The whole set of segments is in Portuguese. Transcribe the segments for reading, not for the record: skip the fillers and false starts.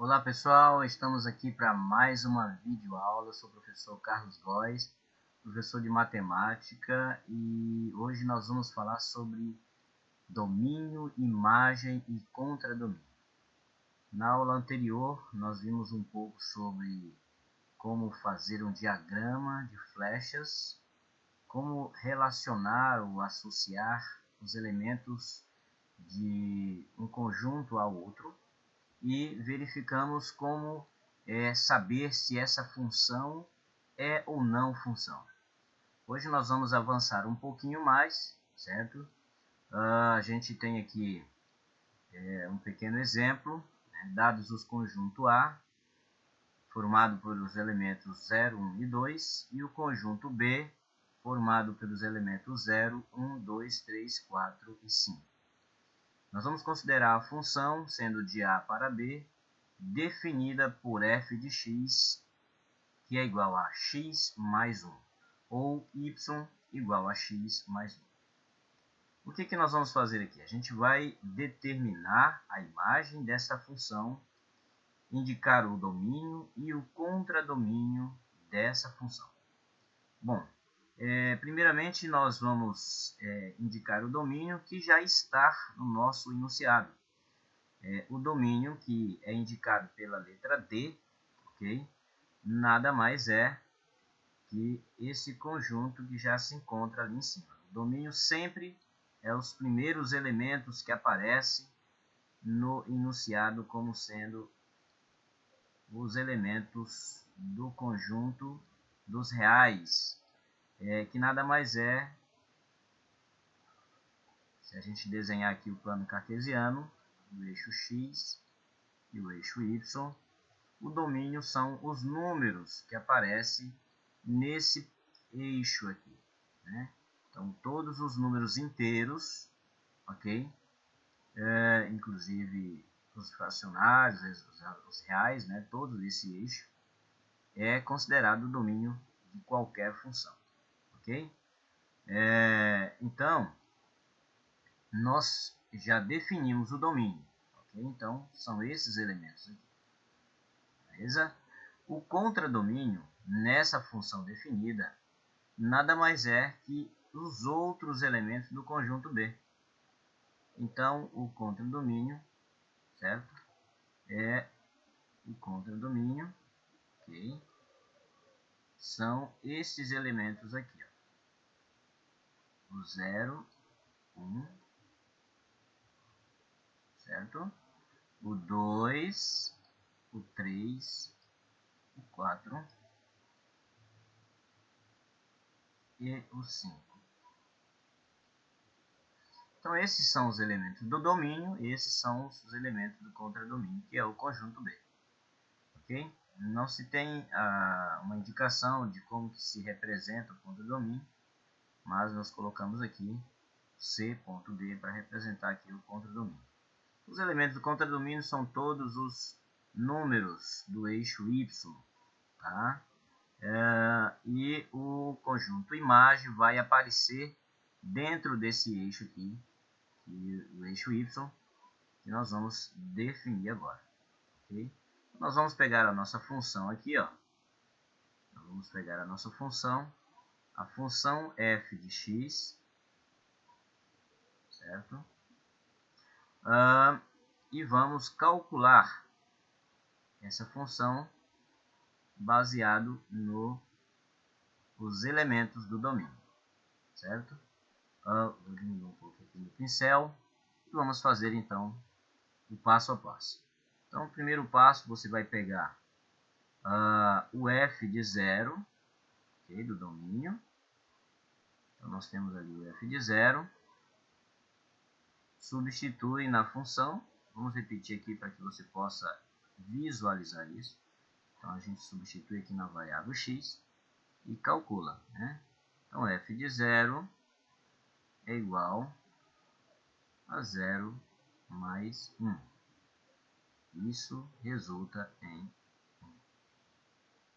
Olá pessoal, estamos aqui para mais uma videoaula. Eu sou o professor Carlos Góes, professor de matemática, e hoje nós vamos falar sobre domínio, imagem e contradomínio. Na aula anterior nós vimos um pouco sobre como fazer um diagrama de flechas, como relacionar ou associar os elementos de um conjunto ao outro, e verificamos como saber se essa função é ou não função. Hoje nós vamos avançar um pouquinho mais, certo? A gente tem aqui um pequeno exemplo, né? Dados os conjunto A, formado pelos elementos 0, 1 e 2, e o conjunto B, formado pelos elementos 0, 1, 2, 3, 4 e 5. Nós vamos considerar a função sendo de A para B, definida por f de x, que é igual a x mais 1, ou y igual a x mais 1. O que nós vamos fazer aqui? A gente vai determinar a imagem dessa função, indicar o domínio e o contradomínio dessa função. Bom, primeiramente nós vamos indicar o domínio que já está no nosso enunciado. O domínio que é indicado pela letra D, ok? Nada mais é que esse conjunto que já se encontra ali em cima. O domínio sempre é os primeiros elementos que aparecem no enunciado como sendo os elementos do conjunto dos reais, que nada mais é, se a gente desenhar aqui o plano cartesiano, o eixo x e o eixo y, o domínio são os números que aparecem nesse eixo aqui, né? Então, todos os números inteiros, ok? Inclusive os fracionários, os reais, né? Todo esse eixo é considerado o domínio de qualquer função, ok? Então, nós já definimos o domínio, ok? Então, são esses elementos aqui, beleza? O contradomínio, nessa função definida, nada mais é que os outros elementos do conjunto B. Então, o contradomínio, certo? O contradomínio, ok? São esses elementos aqui, ó. O 0, 1, certo? O 2, o 3, o 4 e o 5. Então, esses são os elementos do domínio e esses são os elementos do contradomínio, que é o conjunto B. Ok? Não se tem uma indicação de como que se representa o contradomínio, mas nós colocamos aqui C.D para representar aqui o contradomínio. Os elementos do contradomínio são todos os números do eixo Y, tá? E o conjunto imagem vai aparecer dentro desse eixo aqui, o eixo Y, que nós vamos definir agora, ok? Nós vamos pegar a nossa função aqui, ó. Vamos pegar a nossa função, a função f de x, certo? E vamos calcular essa função baseado nos elementos do domínio, certo? Vou diminuir um pouco aqui no pincel e vamos fazer então o passo a passo. Então, o primeiro passo, você vai pegar o f de 0, okay, do domínio. Então, nós temos ali o f de 0. Substitui na função. Vamos repetir aqui para que você possa visualizar isso. Então, a gente substitui aqui na variável x e calcula, né? Então, f de 0 é igual a 0 mais 1. Isso resulta em 1.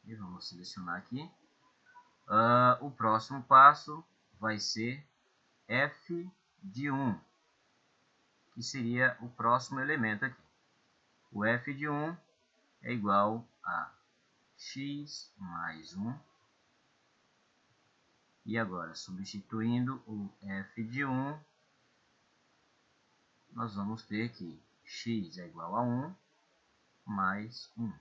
E vamos selecionar aqui. O próximo passo vai ser f de 1, que seria o próximo elemento aqui. O f de 1 é igual a x mais 1. E agora, substituindo o f de 1, nós vamos ter que x é igual a 1 mais 1,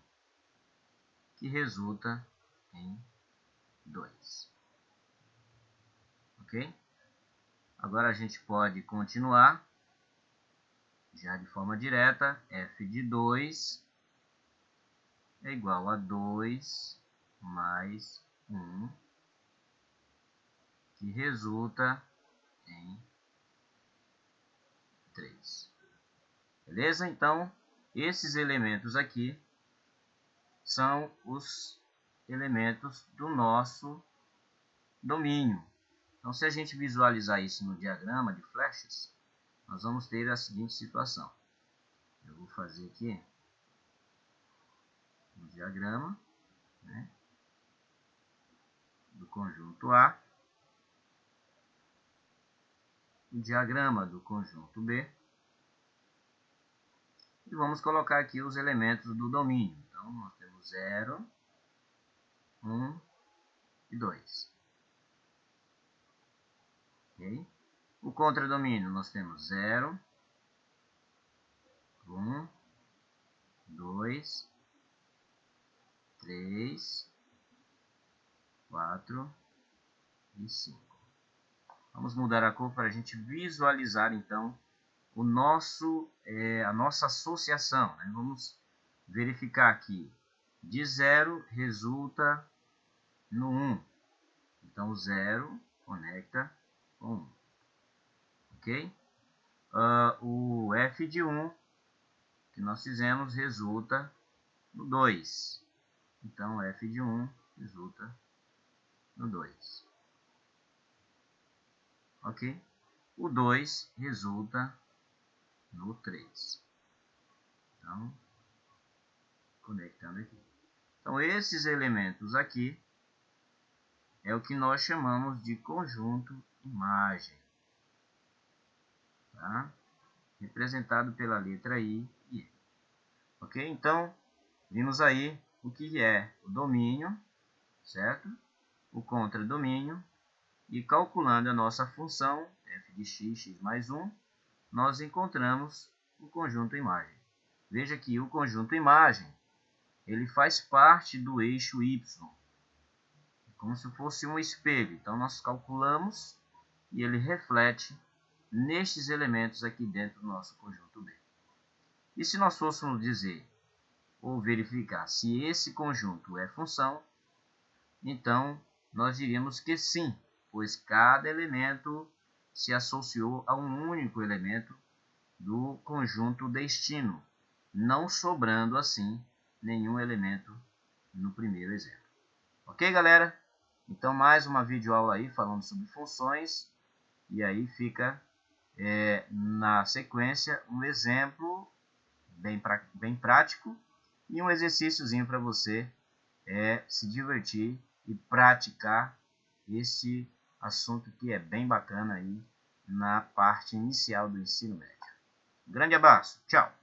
que resulta em 2. Ok? Agora a gente pode continuar, já de forma direta, f de 2 é igual a 2 mais 1, que resulta em 3. Beleza? Então, esses elementos aqui são os elementos do nosso domínio. Então, se a gente visualizar isso no diagrama de flechas, nós vamos ter a seguinte situação. Eu vou fazer aqui o diagrama, né, do conjunto A, o diagrama do conjunto B, e vamos colocar aqui os elementos do domínio. Então, nós temos 0, 1 e 2. Okay? O contradomínio nós temos 0, 1, 2, 3, 4 e 5. Vamos mudar a cor para a gente visualizar então a nossa associação, né? Vamos verificar aqui. De 0 resulta no 1. Então, 0 conecta com 1. Ok? O f de 1 que nós fizemos resulta no 2. Então, f de 1 resulta no 2. Ok? O 2 resulta no 3. Então, conectando aqui. Então, esses elementos aqui é o que nós chamamos de conjunto imagem. Tá? Representado pela letra I e E. Ok? Então, vimos aí o que é o domínio, certo? O contradomínio. E calculando a nossa função, f de x, x mais 1, nós encontramos o conjunto imagem. Veja que o conjunto imagem, ele faz parte do eixo y, como se fosse um espelho. Então, nós calculamos e ele reflete nestes elementos aqui dentro do nosso conjunto B. E se nós fôssemos dizer ou verificar se esse conjunto é função, então nós diríamos que sim, pois cada elemento se associou a um único elemento do conjunto destino, não sobrando assim nenhum elemento no primeiro exemplo. Ok, galera? Então, mais uma videoaula aí falando sobre funções, e aí fica na sequência um exemplo bem prático e um exercíciozinho para você se divertir e praticar esse assunto que é bem bacana aí na parte inicial do ensino médio. Um grande abraço, tchau!